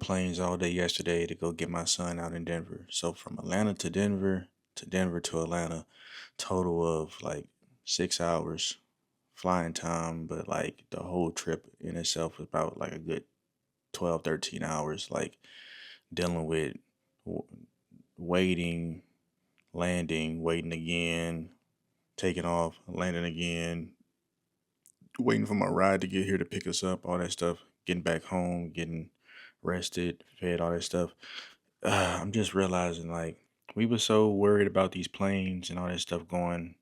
planes all day yesterday to go get my son out in Denver. So from Atlanta to Denver to Atlanta, total of like 6 hours flying time, but like the whole trip in itself was about like a good 12, 13 hours, like dealing with w- waiting, landing, waiting again, taking off, landing again, waiting for my ride to get here to pick us up, all that stuff, getting back home, getting rested, fed, all that stuff. I'm just realizing like we were so worried about these planes and all that stuff going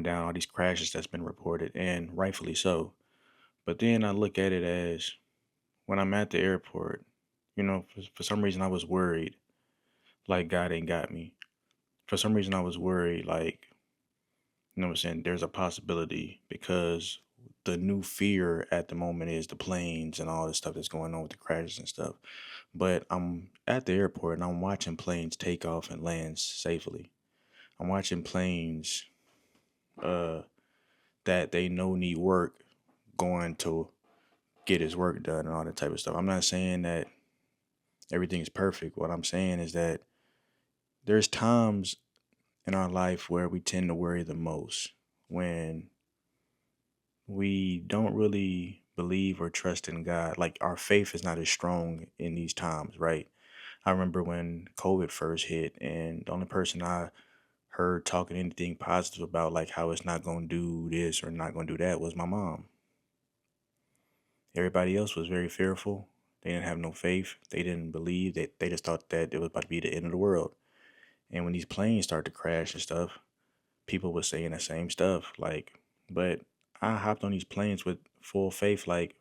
down, all these crashes that's been reported, and rightfully so. But then I look at it as when I'm at the airport, for some reason I was worried, like God ain't got me. For some reason I was worried, like, what I'm saying, there's a possibility because the new fear at the moment is the planes and all the stuff that's going on with the crashes and stuff. But I'm at the airport and I'm watching planes take off and land safely. I'm watching planes uh, that they know need work going to get his work done and all that type of stuff. I'm not saying that everything is perfect. What I'm saying is that there's times in our life where we tend to worry the most when we don't really believe or trust in God. Like our faith is not as strong in these times, right? I remember when COVID first hit, and the only person I heard talking anything positive about like how it's not going to do this or not going to do that was my mom. Everybody else was very fearful. They didn't have no faith. They didn't believe that. They just thought that it was about to be the end of the world. And when these planes started to crash and stuff, people were saying the same stuff. Like, but I hopped on these planes with full faith. Like,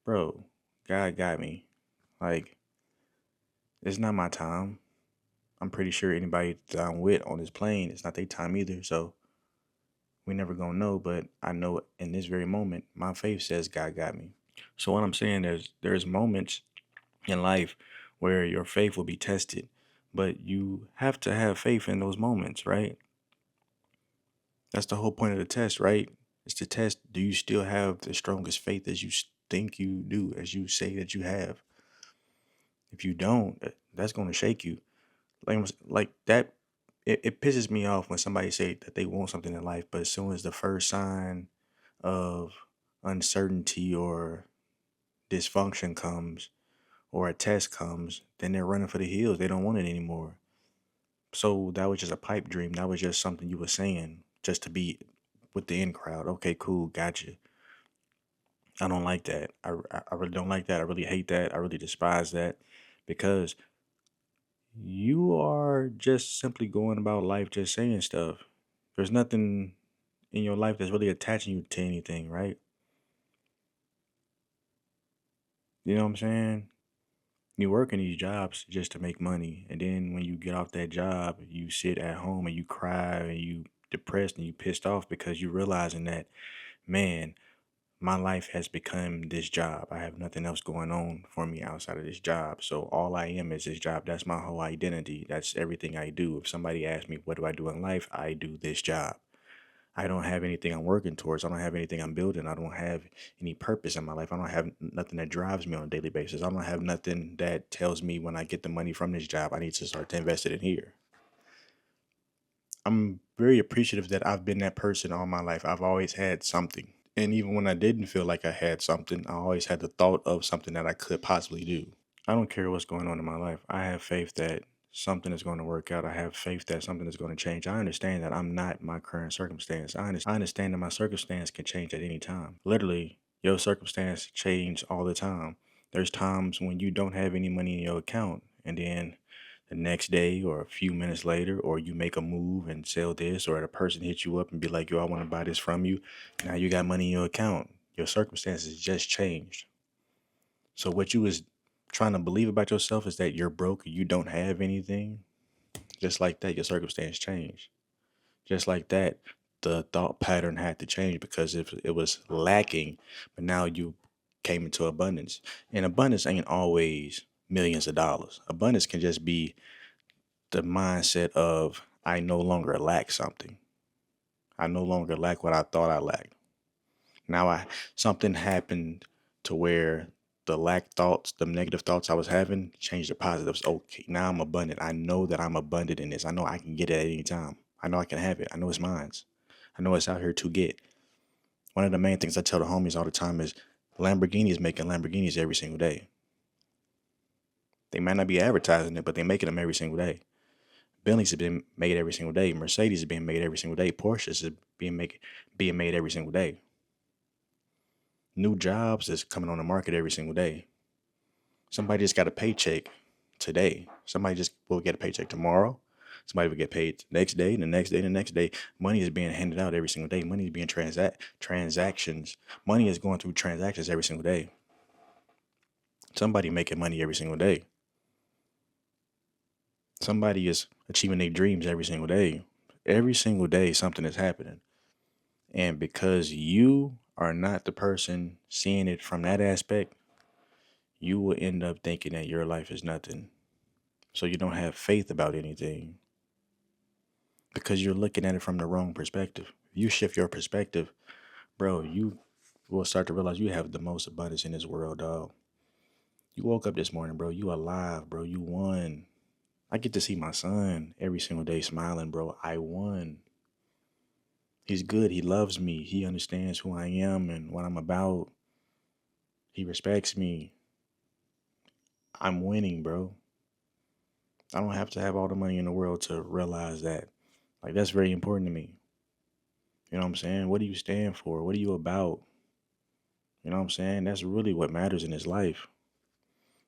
bro, God got me. Like, it's not my time. I'm pretty sure anybody that I'm with on this plane, it's not their time either. So we never gonna know. But I know in this very moment, my faith says God got me. So what I'm saying is, there's moments in life where your faith will be tested, but you have to have faith in those moments, right? That's the whole point of the test, right? It's to test, do you still have the strongest faith as you think you do, as you say that you have? If you don't, that's going to shake you. Like that, it pisses me off when somebody say that they want something in life, but as soon as the first sign of uncertainty or dysfunction comes or a test comes, then they're running for the hills. They don't want it anymore. So that was just a pipe dream. That was just something you were saying just to be with the in crowd. Okay, cool, gotcha. I don't like that. I really don't like that. I really hate that. I really despise that because you are just simply going about life just saying stuff. There's nothing in your life that's really attaching you to anything, right? You know what I'm saying? You work in these jobs just to make money. And then when you get off that job, you sit at home and you cry and you depressed and you pissed off because you realizing that, man, my life has become this job. I have nothing else going on for me outside of this job. So all I am is this job. That's my whole identity. That's everything I do. If somebody asks me, what do I do in life? I do this job. I don't have anything I'm working towards. I don't have anything I'm building. I don't have any purpose in my life. I don't have nothing that drives me on a daily basis. I don't have nothing that tells me when I get the money from this job, I need to start to invest it in here. I'm very appreciative that I've been that person all my life. I've always had something. And even when I didn't feel like I had something, I always had the thought of something that I could possibly do. I don't care what's going on in my life. I have faith that something is going to work out. I have faith that something is going to change. I understand that I'm not my current circumstance. I understand that my circumstance can change at any time. Literally, your circumstance change all the time. There's times when you don't have any money in your account, and then the next day or a few minutes later, or you make a move and sell this, or a person hits you up and be like, yo, I want to buy this from you. Now you got money in your account. Your circumstances just changed. So what you was trying to believe about yourself is that you're broke, you don't have anything. Just like that, your circumstance changed. Just like that, the thought pattern had to change because if it was lacking, but now you came into abundance. And abundance ain't always millions of dollars. Abundance can just be the mindset of I no longer lack something. I no longer lack what I thought I lacked. Now I something happened to where the lack thoughts, the negative thoughts I was having, change to positives. Okay, now I'm abundant. I know that I'm abundant in this. I know I can get it at any time. I know I can have it. I know it's mine. I know it's out here to get. One of the main things I tell the homies all the time is Lamborghini is making Lamborghinis every single day. They might not be advertising it, but they're making them every single day. Bentleys have been made every single day. Mercedes is being made every single day. Porsches is being made every single day. New jobs is coming on the market every single day. Somebody just got a paycheck today. Somebody just will get a paycheck tomorrow. Somebody will get paid the next day, the next day, the next day. Money is being handed out every single day. Money is being transactions. Money is going through transactions every single day. Somebody making money every single day. Somebody is achieving their dreams every single day. Every single day, something is happening. And because you are not the person seeing it from that aspect, you will end up thinking that your life is nothing. So you don't have faith about anything because you're looking at it from the wrong perspective. If you shift your perspective, bro, you will start to realize you have the most abundance in this world, dog. You woke up this morning, bro. You alive, bro. You won. I get to see my son every single day smiling, bro. I won. He's good. He loves me. He understands who I am and what I'm about. He respects me. I'm winning, bro. I don't have to have all the money in the world to realize that. Like, that's very important to me. You know what I'm saying? What do you stand for? What are you about? You know what I'm saying? That's really what matters in this life.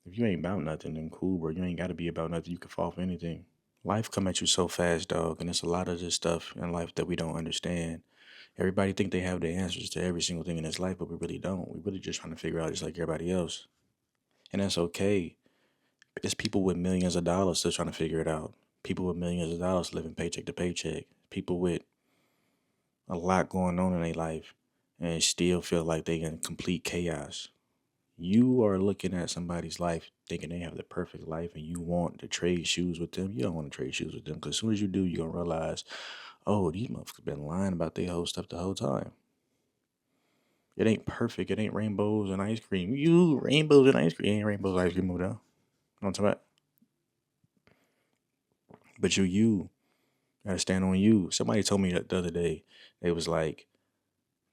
If you ain't about nothing, then cool, bro. You ain't got to be about nothing. You can fall for anything. Life come at you so fast, dog, and it's a lot of this stuff in life that we don't understand. Everybody think they have the answers to every single thing in this life, but we really don't. We really just trying to figure out just like everybody else. And that's okay. There's people with millions of dollars still trying to figure it out. People with millions of dollars living paycheck to paycheck. People with a lot going on in their life and still feel like they in complete chaos. You are looking at somebody's life thinking they have the perfect life and you want to trade shoes with them. You don't want to trade shoes with them because as soon as you do, you're going to realize, oh, these motherfuckers been lying about their whole stuff the whole time. It ain't perfect. It ain't rainbows and ice cream. You rainbows and ice cream. It ain't rainbows and ice cream over there. You know what I'm talking about? But you gotta stand on you. Somebody told me the other day, they was like,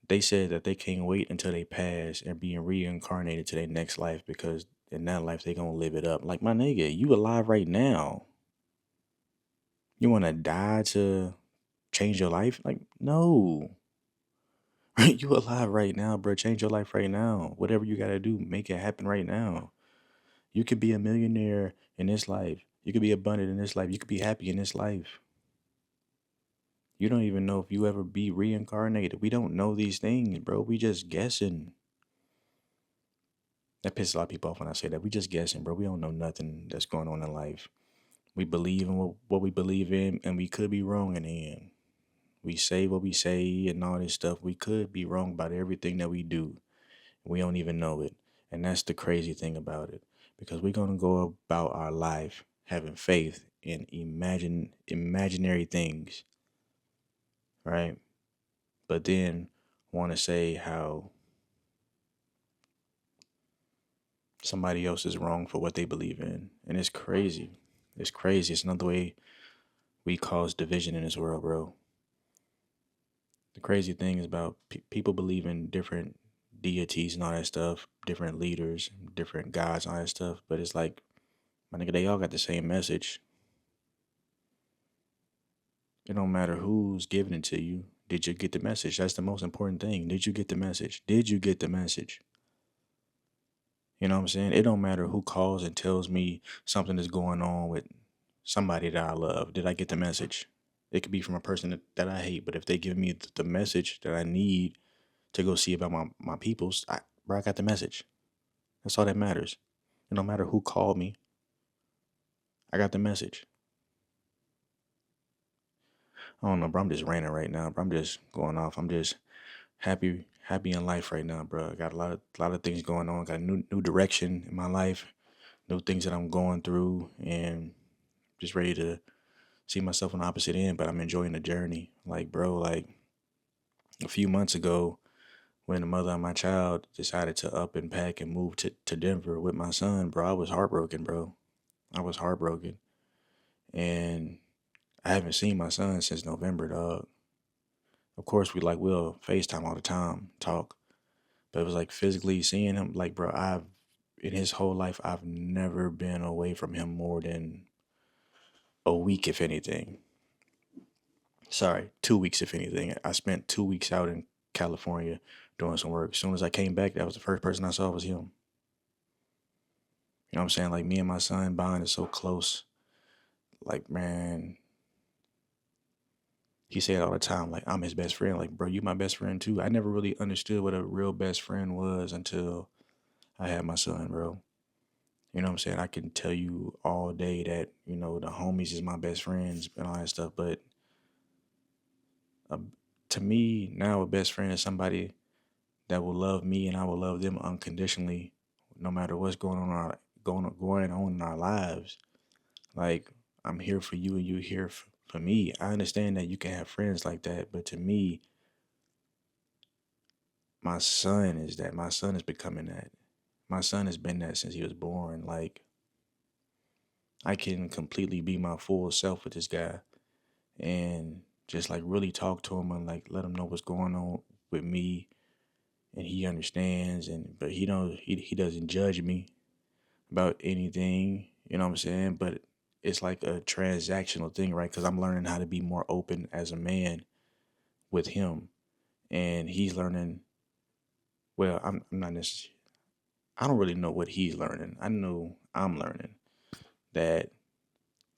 they said that they can't wait until they pass and being reincarnated to their next life because in that life they gonna live it up. Like, my nigga, you alive right now. You wanna die to change your life? Like, no. You alive right now, bro. Change your life right now. Whatever you gotta do, make it happen right now. You could be a millionaire in this life. You could be abundant in this life. You could be happy in this life. You don't even know if you ever be reincarnated. We don't know these things, bro. We just guessing. That pisses a lot of people off when I say that. We just guessing, bro. We don't know nothing that's going on in life. We believe in what we believe in, and we could be wrong in the end. We say what we say and all this stuff. We could be wrong about everything that we do. We don't even know it. And that's the crazy thing about it. Because we're going to go about our life having faith in imaginary things, right? But then want to say how somebody else is wrong for what they believe in. And it's crazy. It's crazy. It's another way we cause division in this world, bro. The crazy thing is about people believe in different deities and all that stuff, different leaders, different gods, and all that stuff. But it's like, my nigga, they all got the same message. It don't matter who's giving it to you. Did you get the message? That's the most important thing. Did you get the message? Did you get the message? You know what I'm saying? It don't matter who calls and tells me something is going on with somebody that I love. Did I get the message? It could be from a person that I hate, but if they give me the message that I need to go see about my peoples, bro, I got the message. That's all that matters. It don't matter who called me. I got the message. I don't know, bro. I'm just ranting right now, bro. I'm just going off. I'm just happy in life right now, bro. I got a lot of things going on. Got a new direction in my life, new things that I'm going through, and just ready to see myself on the opposite end. But I'm enjoying the journey. Like, bro, like a few months ago when the mother of my child decided to up and pack and move to Denver with my son, bro, I was heartbroken, bro. I was heartbroken. And I haven't seen my son since November, dog. Of course, we'll FaceTime all the time, talk. But it was like physically seeing him, like, bro, in his whole life, I've never been away from him more than a week, if anything. Sorry, 2 weeks, if anything. I spent 2 weeks out in California doing some work. As soon as I came back, that was the first person I saw was him. You know what I'm saying? Like, me and my son bond is so close. Like, man, he said all the time, like, I'm his best friend. Like, bro, you my best friend too. I never really understood what a real best friend was until I had my son, bro. You know what I'm saying? I can tell you all day that, the homies is my best friends and all that stuff. But uh, to me, now a best friend is somebody that will love me and I will love them unconditionally, no matter what's going on in our lives. Like, I'm here for you and you here for me. I understand that you can have friends like that, but to me, my son is that. My son is becoming that. My son has been that since he was born. Like, I can completely be my full self with this guy and just like really talk to him and like let him know what's going on with me, and he understands. And but he doesn't judge me about anything, you know what I'm saying? But it's like a transactional thing, right? Because I'm learning how to be more open as a man with him, and he's learning. Well, I'm not necessarily. I don't really know what he's learning. I know I'm learning that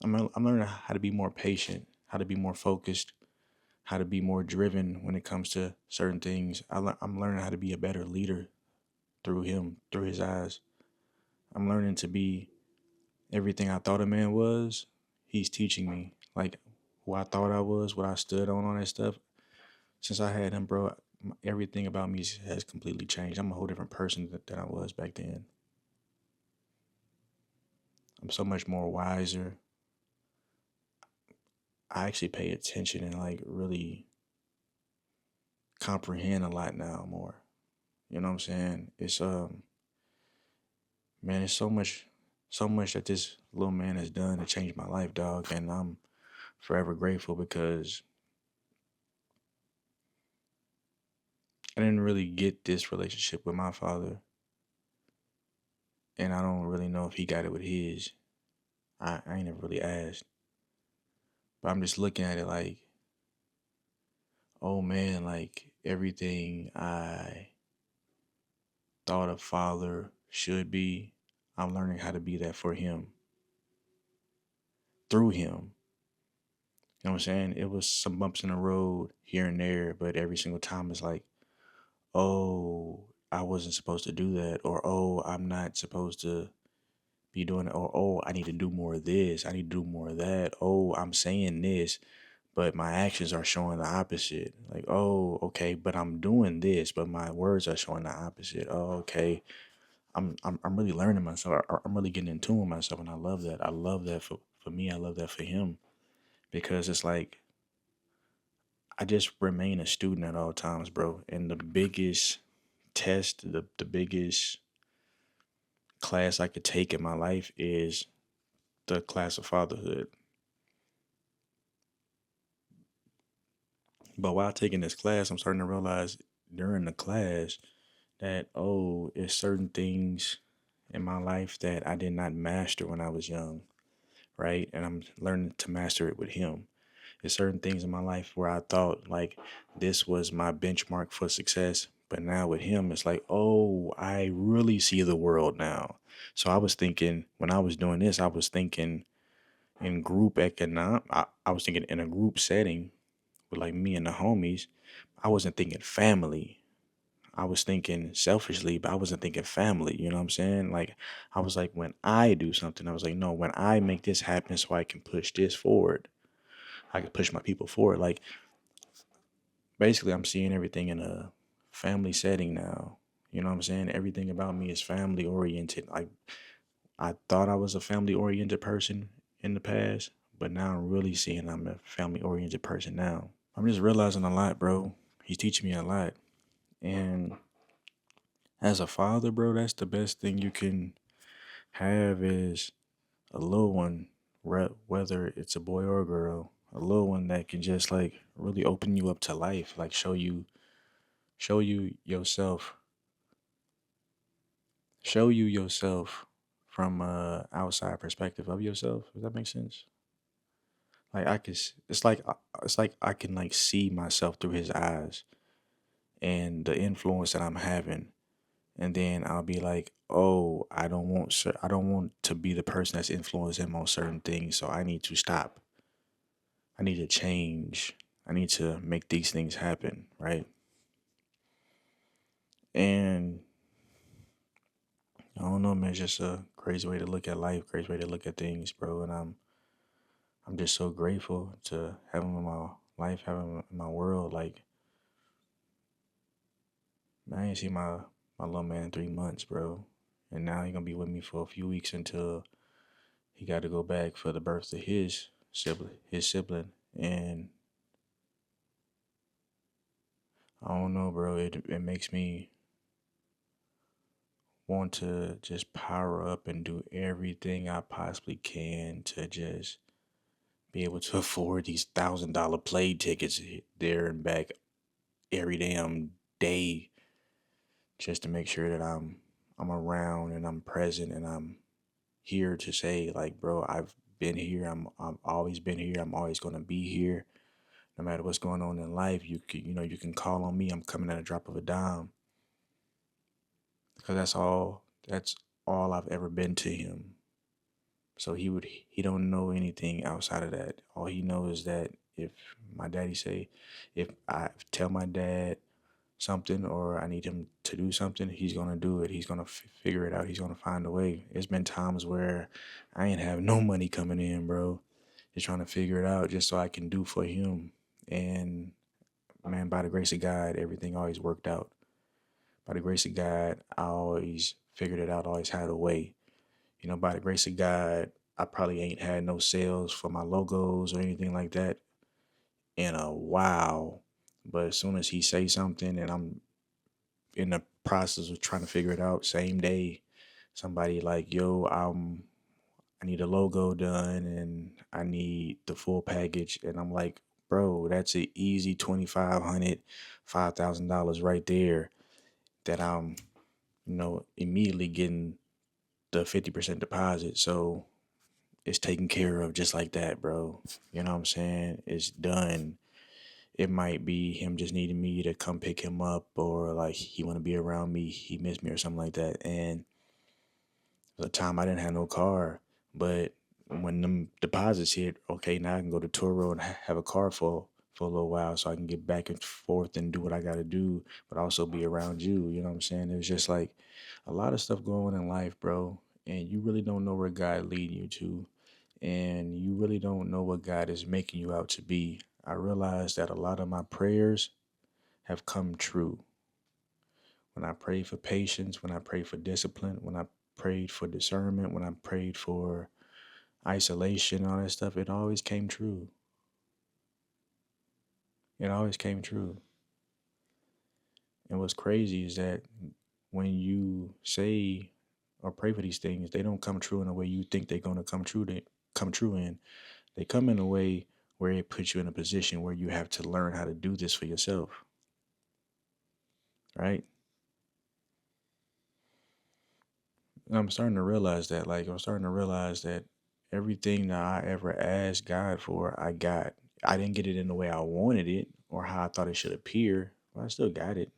I'm learning how to be more patient, how to be more focused, how to be more driven when it comes to certain things. I'm learning how to be a better leader through him, through his eyes. I'm learning to be everything I thought a man was. He's teaching me like who I thought I was, what I stood on, all that stuff. Since I had him, bro, everything about me has completely changed. I'm a whole different person than I was back then. I'm so much more wiser. I actually pay attention and like really comprehend a lot now more. You know what I'm saying? It's man, it's so much that this little man has done to change my life, dog, and I'm forever grateful because I didn't really get this relationship with my father, and I don't really know if he got it with his. I ain't never really asked, but I'm just looking at it like, oh man, like everything I thought a father should be, I'm learning how to be that for him through him. You know what I'm saying? It was some bumps in the road here and there, but every single time it's like, oh, I wasn't supposed to do that, or oh, I'm not supposed to be doing it, or oh, I need to do more of this, I need to do more of that. Oh, I'm saying this, but my actions are showing the opposite. Like, oh, okay, but I'm doing this, but my words are showing the opposite. Oh, okay. I'm really learning myself. I'm really getting in tune with myself, and I love that. I love that for me. I love that for him because it's like I just remain a student at all times, bro. And the biggest test, the biggest class I could take in my life is the class of fatherhood. But while taking this class, I'm starting to realize during the class that, oh, it's certain things in my life that I did not master when I was young, right? And I'm learning to master it with him. There's certain things in my life where I thought like this was my benchmark for success. But now with him, it's like, oh, I really see the world now. So I was thinking when I was doing this, I was thinking in group I was thinking in a group setting with like me and the homies. I wasn't thinking family. I was thinking selfishly, but I wasn't thinking family. You know what I'm saying? Like, I was like, when I do something, I was like, no, when I make this happen so I can push this forward, I can push my people forward. Like, basically, I'm seeing everything in a family setting now. You know what I'm saying? Everything about me is family oriented. Like, I thought I was a family oriented person in the past, but now I'm really seeing I'm a family oriented person now. I'm just realizing a lot, bro. He's teaching me a lot. And as a father, bro, that's the best thing you can have is a little one, whether it's a boy or a girl, a little one that can just like really open you up to life, like show you yourself, show you yourself from a outside perspective of yourself. Does that make sense? Like I could, it's like I can like see myself through his eyes and the influence that I'm having, and then I'll be like, oh, I don't want to be the person that's influencing him on certain things, so I need to stop. I need to change. I need to make these things happen, right? And I don't know, man. It's just a crazy way to look at life, crazy way to look at things, bro. And I'm just so grateful to have him in my life, have him in my world. Like, man, I ain't seen my little man in 3 months, bro. And now he gonna be with me for a few weeks until he got to go back for the birth of his sibling. And I don't know, bro. It makes me want to just power up and do everything I possibly can to just be able to afford these $1,000 plane tickets there and back every damn day, just to make sure that I'm around and I'm present and I'm here to say like, bro, I've been here. I'm always been here. I'm always gonna be here. No matter what's going on in life, you can call on me. I'm coming at a drop of a dime, because that's all I've ever been to him. So he don't know anything outside of that. All he knows is that if my daddy say, if I tell my dad something or I need him to do something, he's gonna do it. He's gonna figure it out. He's gonna find a way. There's been times where I ain't have no money coming in, bro. Just trying to figure it out just so I can do for him. And man, by the grace of God, everything always worked out. By the grace of God, I always figured it out. Always had a way. By the grace of God, I probably ain't had no sales for my logos or anything like that in a while. But as soon as he say something and I'm in the process of trying to figure it out, same day, somebody like, yo, I need a logo done and I need the full package. And I'm like, bro, that's an easy 2,500, $5,000 right there that I'm, immediately getting the 50% deposit. So it's taken care of just like that, bro. You know what I'm saying? It's done. It might be him just needing me to come pick him up, or like he want to be around me, he missed me or something like that. And the time I didn't have no car, but when them deposits hit, okay, now I can go to Toro and have a car for a little while, so I can get back and forth and do what I got to do, but also be around you. You know what I'm saying? It was just like a lot of stuff going on in life, bro, and you really don't know where God leading you to, and you really don't know what God is making you out to be. I realized that a lot of my prayers have come true. When I prayed for patience, when I prayed for discipline, when I prayed for discernment, when I prayed for isolation, all that stuff, it always came true. It always came true. And what's crazy is that when you say or pray for these things, they don't come true in a way you think they're going to come true in. They come in a way where it puts you in a position where you have to learn how to do this for yourself, right? And I'm starting to realize that. Like, I'm starting to realize that everything that I ever asked God for, I got. I didn't get it in the way I wanted it or how I thought it should appear, but I still got it.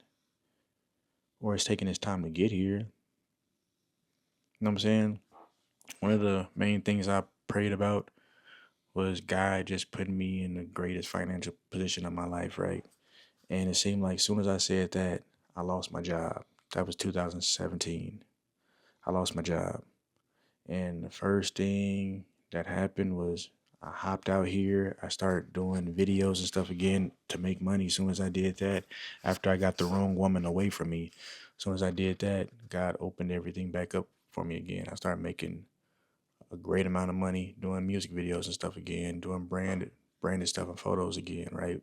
Or it's taking its time to get here. You know what I'm saying? One of the main things I prayed about was God just putting me in the greatest financial position of my life, right? And it seemed like as soon as I said that, I lost my job. That was 2017. I lost my job. And the first thing that happened was I hopped out here. I started doing videos and stuff again to make money. As soon as I did that, after I got the wrong woman away from me, as soon as I did that, God opened everything back up for me again. I started making a great amount of money doing music videos and stuff again, doing branded stuff and photos again, right?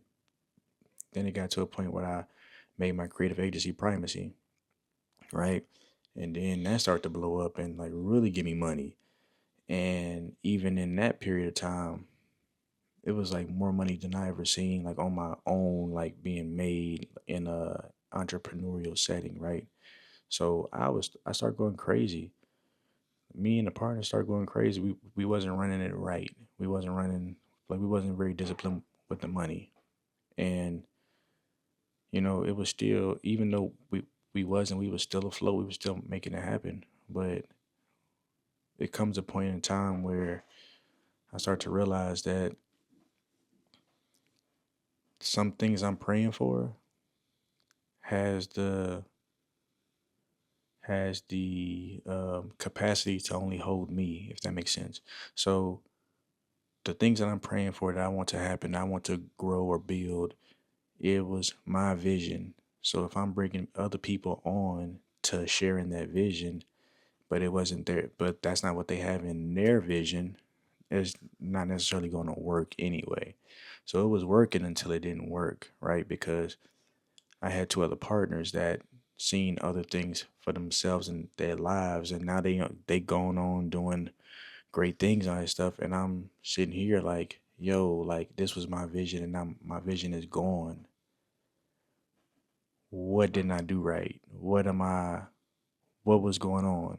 Then it got to a point where I made my creative agency primacy, right? And then that started to blow up and like really give me money. And even in that period of time, it was like more money than I ever seen like on my own, like being made in a entrepreneurial setting, right? So I started going crazy. Me and the partner started going crazy. We wasn't running it right. We wasn't running like we wasn't very disciplined with the money. And it was still, even though we was still afloat, we was still making it happen. But it comes a point in time where I start to realize that some things I'm praying for has the capacity to only hold me, if that makes sense. So the things that I'm praying for that I want to happen, I want to grow or build, it was my vision. So if I'm bringing other people on to sharing that vision, but it wasn't there, but that's not what they have in their vision, it's not necessarily going to work anyway. So it was working until it didn't work, right? Because I had two other partners that seen other things for themselves in their lives, and now they going on doing great things on this stuff, and I'm sitting here like, yo, like this was my vision, and now my vision is gone. What didn't I do right? What was going on?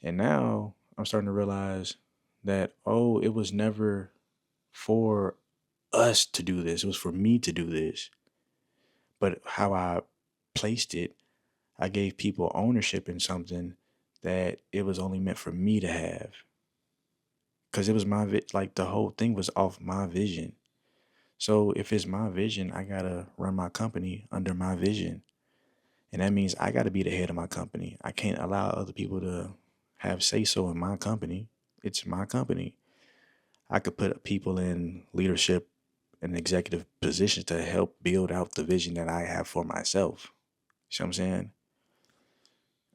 And now I'm starting to realize that, oh, it was never for us to do this. It was for me to do this. But how I placed it, I gave people ownership in something that it was only meant for me to have. Because it was like the whole thing was off my vision. So if it's my vision, I got to run my company under my vision. And that means I got to be the head of my company. I can't allow other people to have say so in my company. It's my company. I could put people in leadership and executive positions to help build out the vision that I have for myself. You see what I'm saying?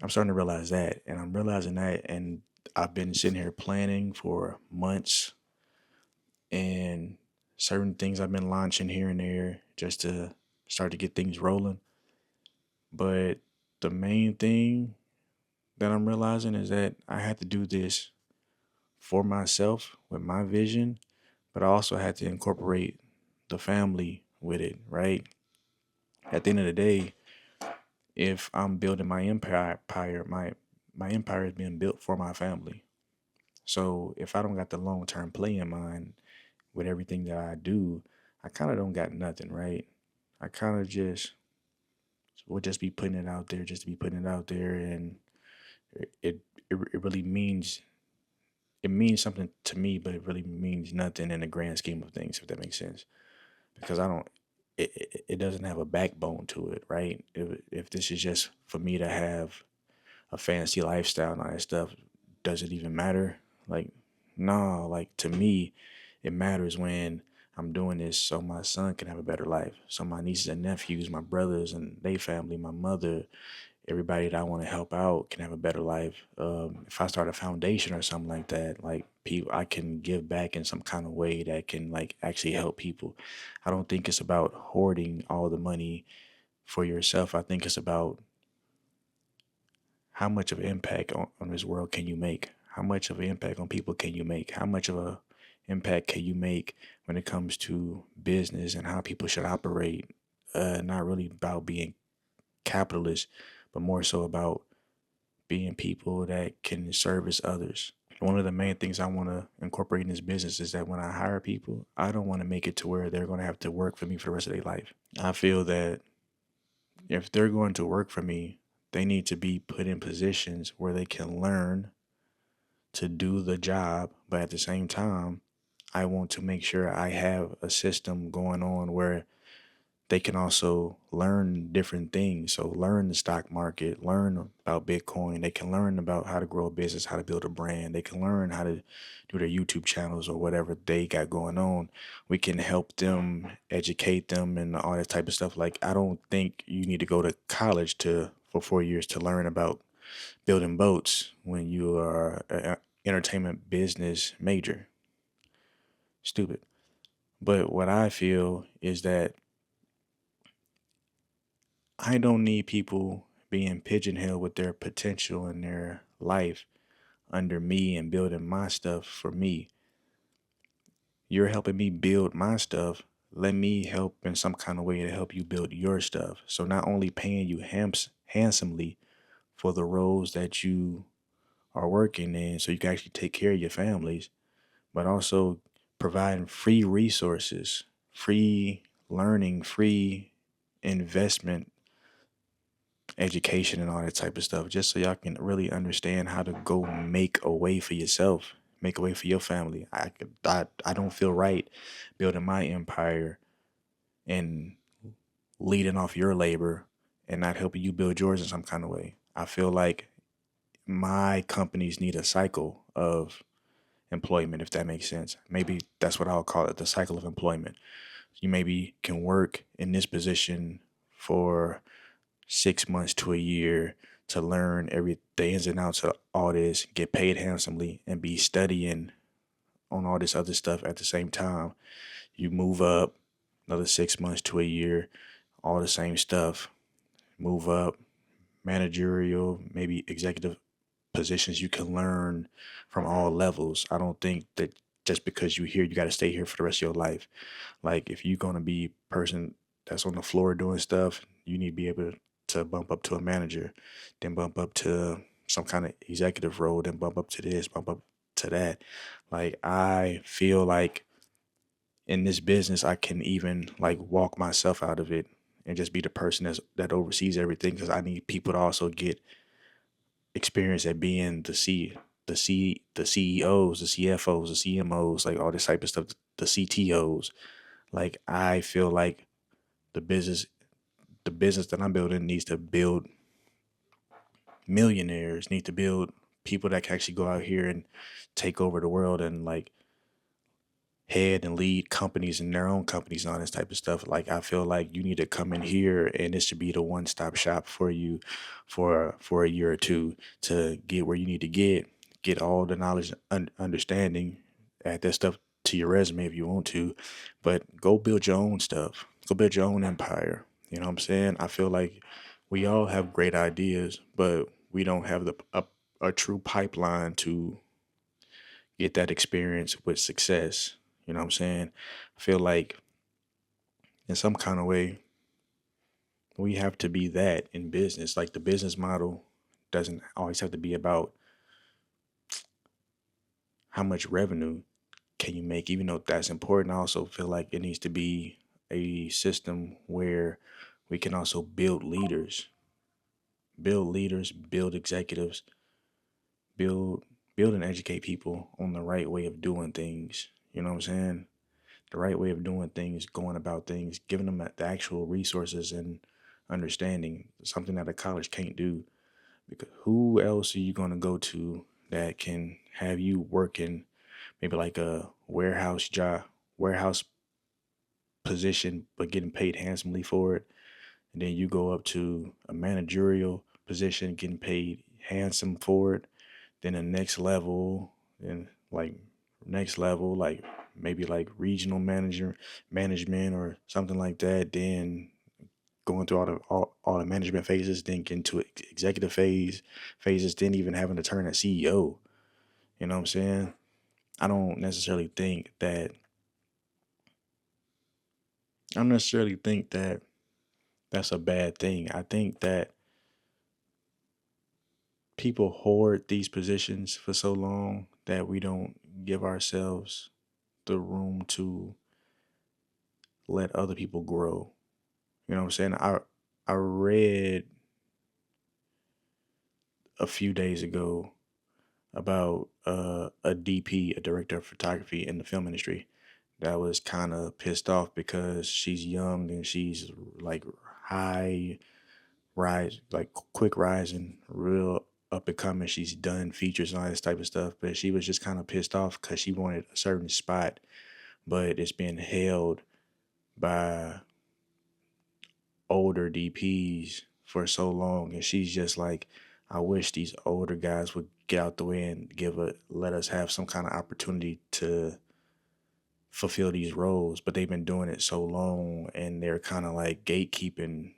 I'm starting to realize that, and I'm realizing that, and I've been sitting here planning for months, and certain things I've been launching here and there just to start to get things rolling. But the main thing that I'm realizing is that I had to do this for myself with my vision, but I also had to incorporate the family with it, right? At the end of the day, if I'm building my empire, my empire is being built for my family. So if I don't got the long term play in mind with everything that I do, I kind of don't got nothing, right? I kind of just would just be putting it out there, just to be putting it out there, and it really means something to me, but it really means nothing in the grand scheme of things, if that makes sense. Because I don't, it doesn't have a backbone to it, right? If this is just for me to have a fancy lifestyle and all that stuff, does it even matter? Like, no, like to me, it matters when I'm doing this so my son can have a better life. So my nieces and nephews, my brothers and they family, my mother, everybody that I want to help out can have a better life. If I start a foundation or something like that, like people, I can give back in some kind of way that can like actually help people. I don't think it's about hoarding all the money for yourself. I think it's about how much of an impact on this world can you make? How much of an impact on people can you make? How much of a impact can you make when it comes to business and how people should operate? Not really about being capitalist, but more so about being people that can service others. One of the main things I want to incorporate in this business is that when I hire people, I don't want to make it to where they're going to have to work for me for the rest of their life. I feel that if they're going to work for me, they need to be put in positions where they can learn to do the job, but at the same time, I want to make sure I have a system going on where they can also learn different things. So learn the stock market, learn about Bitcoin. They can learn about how to grow a business, how to build a brand. They can learn how to do their YouTube channels or whatever they got going on. We can help them, educate them, and all that type of stuff. Like I don't think you need to go to college to for 4 years to learn about building boats when you are an entertainment business major. Stupid. But what I feel is that I don't need people being pigeonholed with their potential in their life under me and building my stuff for me. You're helping me build my stuff. Let me help in some kind of way to help you build your stuff. So not only paying you handsomely for the roles that you are working in so you can actually take care of your families, but also providing free resources, free learning, free investment, education, and all that type of stuff, just so y'all can really understand how to go make a way for yourself, make a way for your family. I don't feel right building my empire and leading off your labor and not helping you build yours in some kind of way. I feel like my companies need a cycle of employment, if that makes sense. Maybe that's what I'll call it, the cycle of employment. You maybe can work in this position for 6 months to a year to learn the ins and outs of all this, get paid handsomely, and be studying on all this other stuff at the same time. You move up another 6 months to a year, all the same stuff. Move up, managerial, maybe executive positions. You can learn from all levels. I don't think that just because you're here, you got to stay here for the rest of your life. Like if you're gonna be a person that's on the floor doing stuff, you need to be able to bump up to a manager, then bump up to some kind of executive role, then bump up to this, bump up to that. Like I feel like in this business, I can even like walk myself out of it and just be the person that oversees everything because I need people to also get experience at being the CEOs, the CFOs, the CMOs, like all this type of stuff, the CTOs. Like I feel like the business the business that I'm building needs to build millionaires, need to build people that can actually go out here and take over the world and like head and lead companies and their own companies and all this type of stuff. Like I feel like you need to come in here and this should be the one stop shop for you for a year or two to get where you need to get all the knowledge and understanding, add that stuff to your resume if you want to, but go build your own stuff. Go build your own empire. You know what I'm saying? I feel like we all have great ideas, but we don't have a true pipeline to get that experience with success. You know what I'm saying? I feel like in some kind of way, we have to be that in business. Like the business model doesn't always have to be about how much revenue can you make, even though that's important. I also feel like it needs to be a system where we can also build leaders, build executives, build build and educate people on the right way of doing things. You know what I'm saying? The right way of doing things, going about things, giving them the actual resources and understanding, something that a college can't do. Because who else are you going to go to that can have you working maybe like a warehouse position, but getting paid handsomely for it? And then you go up to a managerial position, getting paid handsome for it. Then the next level, and like next level, like maybe like regional management or something like that. Then going through all the management phases, then getting to executive phases, then even having to turn a CEO. You know what I'm saying? I don't necessarily think that I don't necessarily think that that's a bad thing. I think that people hoard these positions for so long that we don't give ourselves the room to let other people grow. You know what I'm saying? I read a few days ago about a DP, a director of photography in the film industry, that was kind of pissed off because she's young and she's like high rise, like quick rising, real up and coming. She's done features and all this type of stuff, but she was just kind of pissed off because she wanted a certain spot, but it's been held by older DPs for so long, and she's just like, I wish these older guys would get out the way and let us have some kind of opportunity to fulfill these roles, but they've been doing it so long and they're kind of like gatekeeping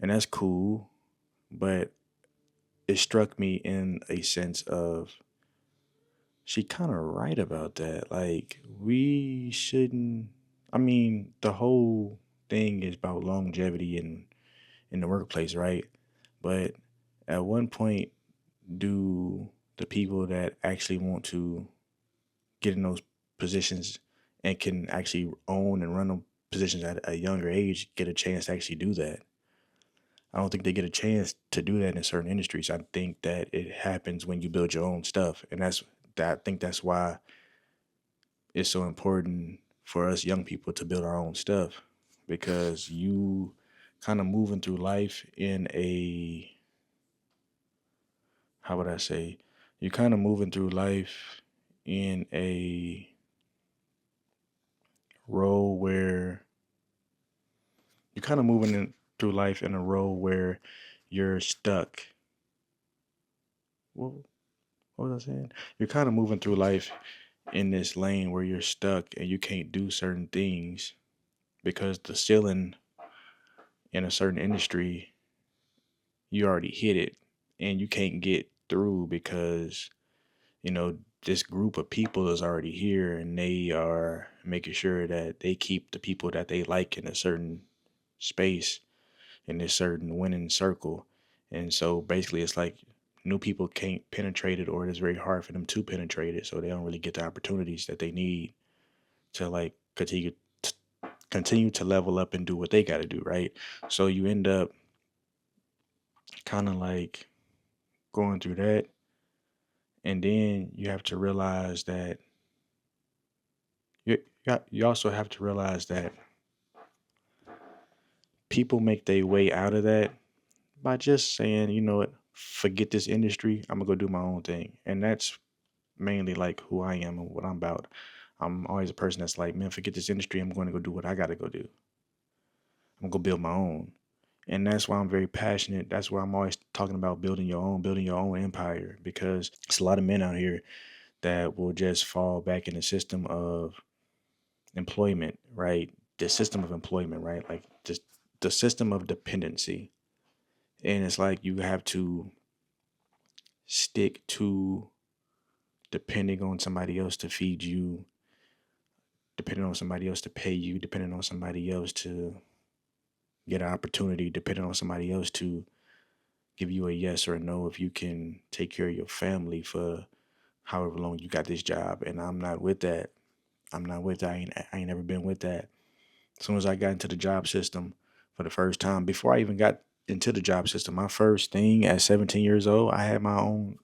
And that's cool, but it struck me in a sense of she kind of right about that. Like, we shouldn't. I mean, the whole thing is about longevity in the workplace, right? But at one point, do the people that actually want to get in those positions and can actually own and run them positions at a younger age get a chance to actually do that? I don't think they get a chance to do that in certain industries. I think that it happens when you build your own stuff, and that's that. I think that's why it's so important for us young people to build our own stuff, because you kind of moving through life in a, how would I say, you're kind of moving through life in a role where you're kind of moving through life in a role where you're stuck. What, what was I saying? You're kind of moving through life in this lane where you're stuck and you can't do certain things because the ceiling in a certain industry, you already hit it and you can't get through because, you know, this group of people is already here and they are making sure that they keep the people that they like in a certain space, in this certain winning circle. And so basically it's like new people can't penetrate it, or it is very hard for them to penetrate it, so they don't really get the opportunities that they need to like continue to level up and do what they got to do, right? So you end up kind of like going through that, and then you have to realize that you also have to realize that people make their way out of that by just saying, you know what, forget this industry, I'm gonna go do my own thing. And that's mainly like who I am and what I'm about. I'm always a person that's like, man, forget this industry, I'm going to go do what I got to go do. I'm gonna go build my own. And that's why I'm very passionate. That's why I'm always talking about building your own empire, because it's a lot of men out here that will just fall back in the system of employment, right? The system of employment, right? Like just the system of dependency. And it's like you have to stick to depending on somebody else to feed you, depending on somebody else to pay you, depending on somebody else to get an opportunity, depending on somebody else to give you a yes or a no if you can take care of your family for however long you got this job. And I'm not with that. I'm not with that. I ain't never been with that. As soon as I got into the job system for the first time, before I even got into the job system, my first thing at 17 years old, I had my own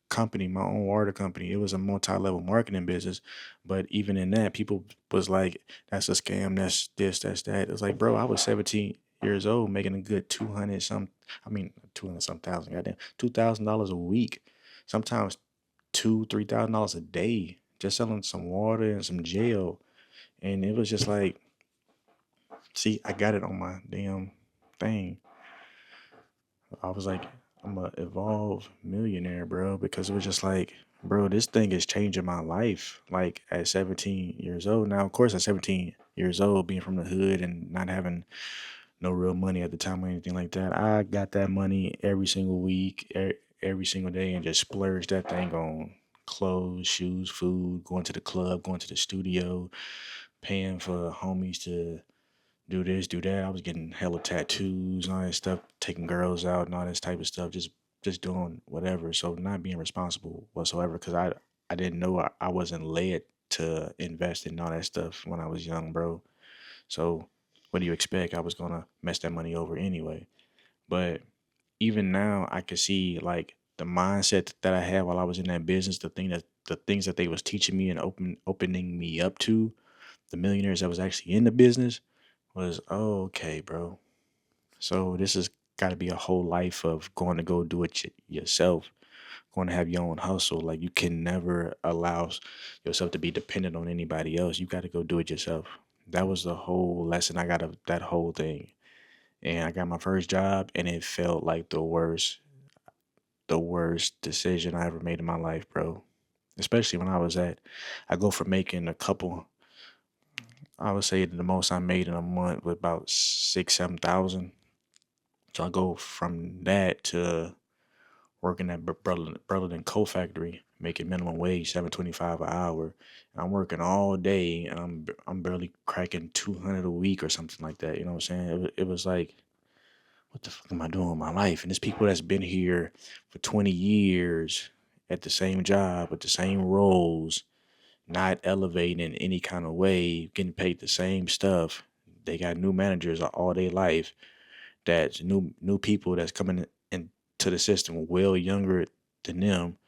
company, my own water company. It was a multi-level marketing business. But even in that, people was like, that's a scam, that's this, that's that. It was like, bro, I was 17 years old making a good 200 some, I mean 200 some thousand, goddamn, $2,000 a week. Sometimes $2,000, $3,000 a day, just selling some water and some gel. And it was just like, see, I got it on my damn thing. I was like, I'm a evolve millionaire, bro, because it was just like, bro, this thing is changing my life. Like at 17 years old. Now, of course, at 17 years old, being from the hood and not having no real money at the time or anything like that, I got that money every single week, every single day, and just splurged that thing on clothes, shoes, food, going to the club, going to the studio, paying for homies to do this, do that. I was getting hella tattoos and all that stuff, taking girls out and all this type of stuff, just doing whatever. So not being responsible whatsoever, because I didn't know I wasn't led to invest in all that stuff when I was young, bro. So what do you expect? I was gonna mess that money over anyway. But even now, I could see like the mindset that I had while I was in that business, the things that they was teaching me and opening me up to, the millionaires that was actually in the business was, oh, okay, bro. So this has got to be a whole life of going to go do it yourself, going to have your own hustle. Like you can never allow yourself to be dependent on anybody else. You got to go do it yourself. That was the whole lesson I got of that whole thing. And I got my first job, and it felt like the worst decision I ever made in my life, bro. Especially when I go from making a couple, I would say the most I made in a month was about 6, 7,000. So I go from that to working at Burlington Coal Factory, making minimum wage, 7.25 an hour. And I'm working all day, and I'm barely cracking 200 a week or something like that. You know what I'm saying? It was like, what the fuck am I doing with my life? And there's people that's been here for 20 years at the same job with the same roles, not elevating in any kind of way, getting paid the same stuff. They got new managers all day life. That's new people that's coming into the system well younger than them,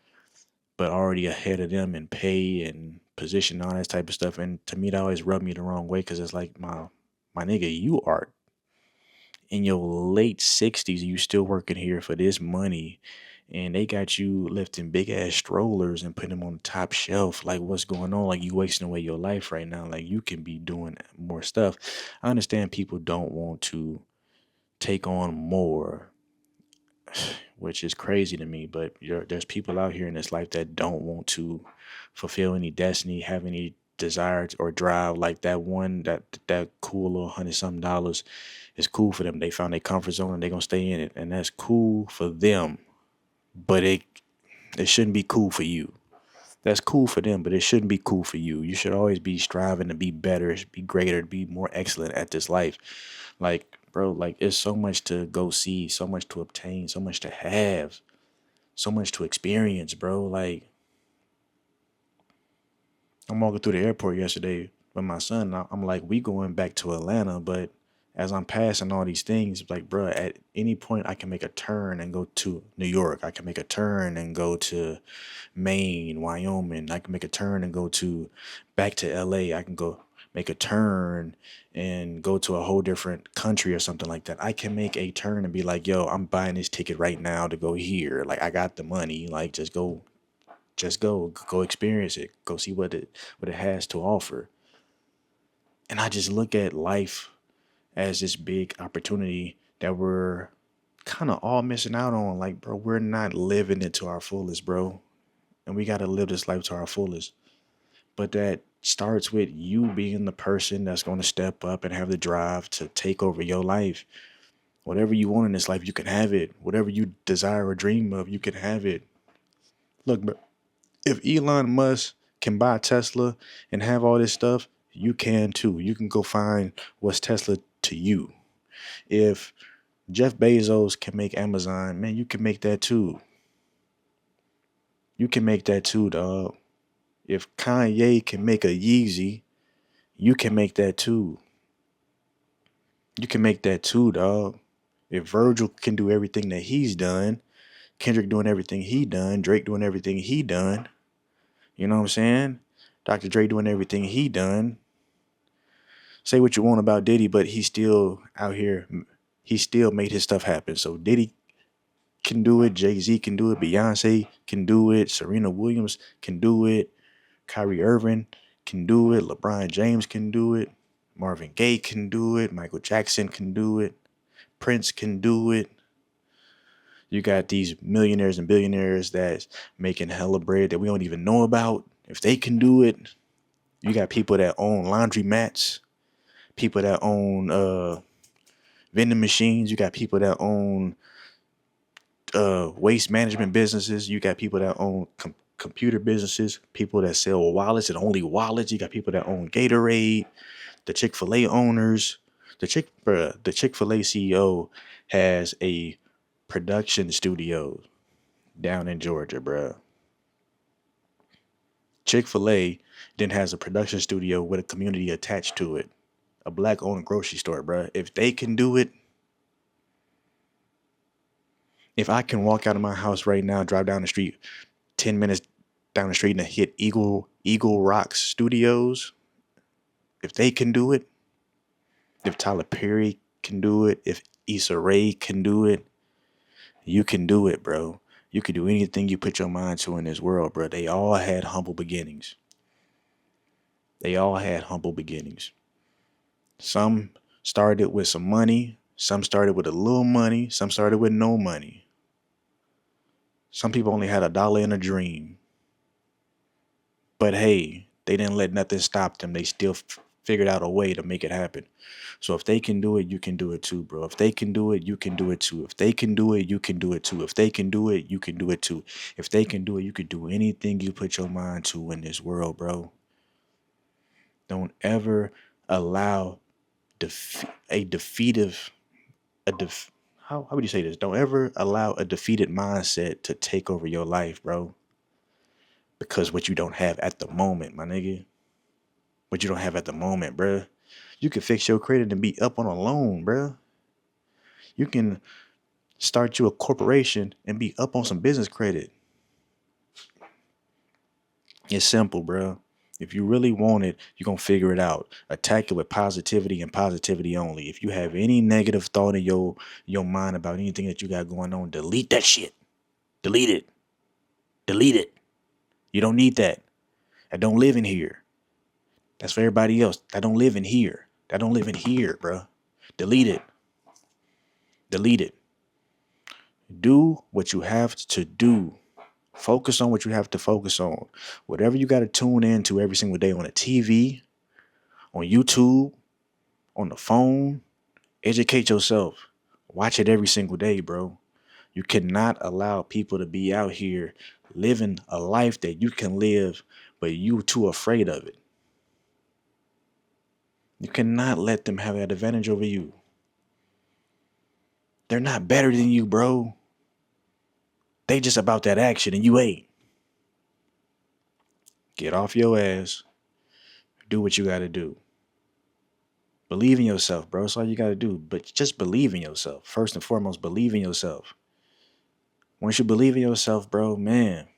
but already ahead of them in pay and position, all that type of stuff. And to me, that always rubbed me the wrong way because it's like, my nigga, you are in your late 60s, you still working here for this money, and they got you lifting big ass strollers and putting them on the top shelf. Like, what's going on? Like, you wasting away your life right now. Like, you can be doing more stuff. I understand people don't want to take on more, which is crazy to me, but there's people out here in this life that don't want to fulfill any destiny, have any desire or drive. Like that one, that cool little $100 something is cool for them. They found their comfort zone and they're gonna stay in it, and that's cool for them. But it shouldn't be cool for you. That's cool for them, but it shouldn't be cool for you. You should always be striving to be better, be greater, be more excellent at this life. Like, bro, like it's so much to go see, so much to obtain, so much to have, so much to experience, bro. Like, I'm walking through the airport yesterday with my son. I'm like, we going back to Atlanta, but as I'm passing all these things, like, bro, at any point I can make a turn and go to New York. I can make a turn and go to Maine, Wyoming. I can make a turn and go to back to LA. I can go make a turn and go to a whole different country or something like that. I can make a turn and be like, yo, I'm buying this ticket right now to go here. Like, I got the money. Like, just go experience it. Go see what it has to offer. And I just look at life as this big opportunity that we're kind of all missing out on. Like, bro, we're not living it to our fullest, bro. And we got to live this life to our fullest. But that starts with you being the person that's going to step up and have the drive to take over your life. Whatever you want in this life, you can have it. Whatever you desire or dream of, you can have it. Look, bro, if Elon Musk can buy Tesla and have all this stuff, you can too. You can go find what's Tesla to you. If Jeff Bezos can make Amazon, man, you can make that too. You can make that too, dog. If Kanye can make a Yeezy, you can make that too. You can make that too, dog. If Virgil can do everything that he's done, Kendrick doing everything he done, Drake doing everything he done, you know what I'm saying? Dr. Dre doing everything he done. Say what you want about Diddy, but he's still out here. He still made his stuff happen. So Diddy can do it. Jay-Z can do it. Beyonce can do it. Serena Williams can do it. Kyrie Irving can do it. LeBron James can do it. Marvin Gaye can do it. Michael Jackson can do it. Prince can do it. You got these millionaires and billionaires that's making hella bread that we don't even know about. If they can do it, you got people that own laundry mats, people that own vending machines. You got people that own waste management businesses. You got people that own computer businesses, people that sell wallets and only wallets. You got people that own Gatorade, the Chick-fil-A owners. The Chick-fil-A CEO has a production studio down in Georgia, bruh. Chick-fil-A then has a production studio with a community attached to it. A black-owned grocery store, bruh. If they can do it, if I can walk out of my house right now, drive down the street, 10 minutes down the street and hit Eagle Rocks Studios, if they can do it, if Tyler Perry can do it, if Issa Rae can do it, you can do it, bro. You can do anything you put your mind to in this world, bro. They all had humble beginnings. They all had humble beginnings. Some started with some money. Some started with a little money. Some started with no money. Some people only had $1 and a dream. But hey, they didn't let nothing stop them. They still figured out a way to make it happen. So if they can do it, you can do it too, bro. If they can do it, you can do it too. If they can do it, you can do it too. If they can do it, you can do it too. If they can do it, you can do anything you put your mind to in this world, bro. Don't ever allow a defeative, how would you say this? Don't ever allow a defeated mindset to take over your life, bro. Because what you don't have at the moment, my nigga. What you don't have at the moment, bro. You can fix your credit and be up on a loan, bro. You can start you a corporation and be up on some business credit. It's simple, bro. If you really want it, you're going to figure it out. Attack it with positivity and positivity only. If you have any negative thought in your mind about anything that you got going on, delete that shit. Delete it. Delete it. You don't need that. I don't live in here. That's for everybody else. I don't live in here. I don't live in here, bro. Delete it. Delete it. Do what you have to do. Focus on what you have to focus on. Whatever you got to tune into every single day on the TV, on YouTube, on the phone, educate yourself. Watch it every single day, bro. You cannot allow people to be out here living a life that you can live, but you too afraid of it. You cannot let them have that advantage over you. They're not better than you, bro. They just about that action and you ain't. Get off your ass. Do what you got to do. Believe in yourself, bro. That's all you got to do. But just believe in yourself. First and foremost, believe in yourself. Once you believe in yourself, bro, man,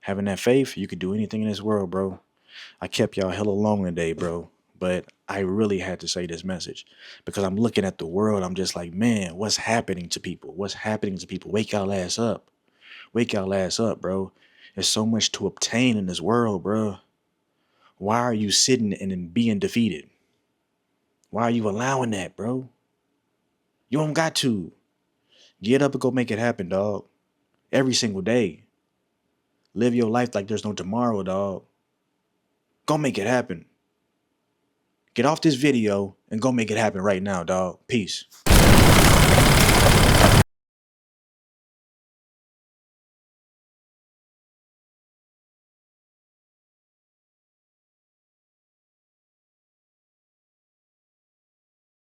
having that faith, you could do anything in this world, bro. I kept y'all hella long today, bro. But I really had to say this message because I'm looking at the world. I'm just like, man, what's happening to people? What's happening to people? Wake y'all ass up. Wake y'all ass up, bro. There's so much to obtain in this world, bro. Why are you sitting and being defeated? Why are you allowing that, bro? You don't got to. Get up and go make it happen, dog. Every single day. Live your life like there's no tomorrow, dog. Go make it happen. Get off this video and go make it happen right now, dog. Peace.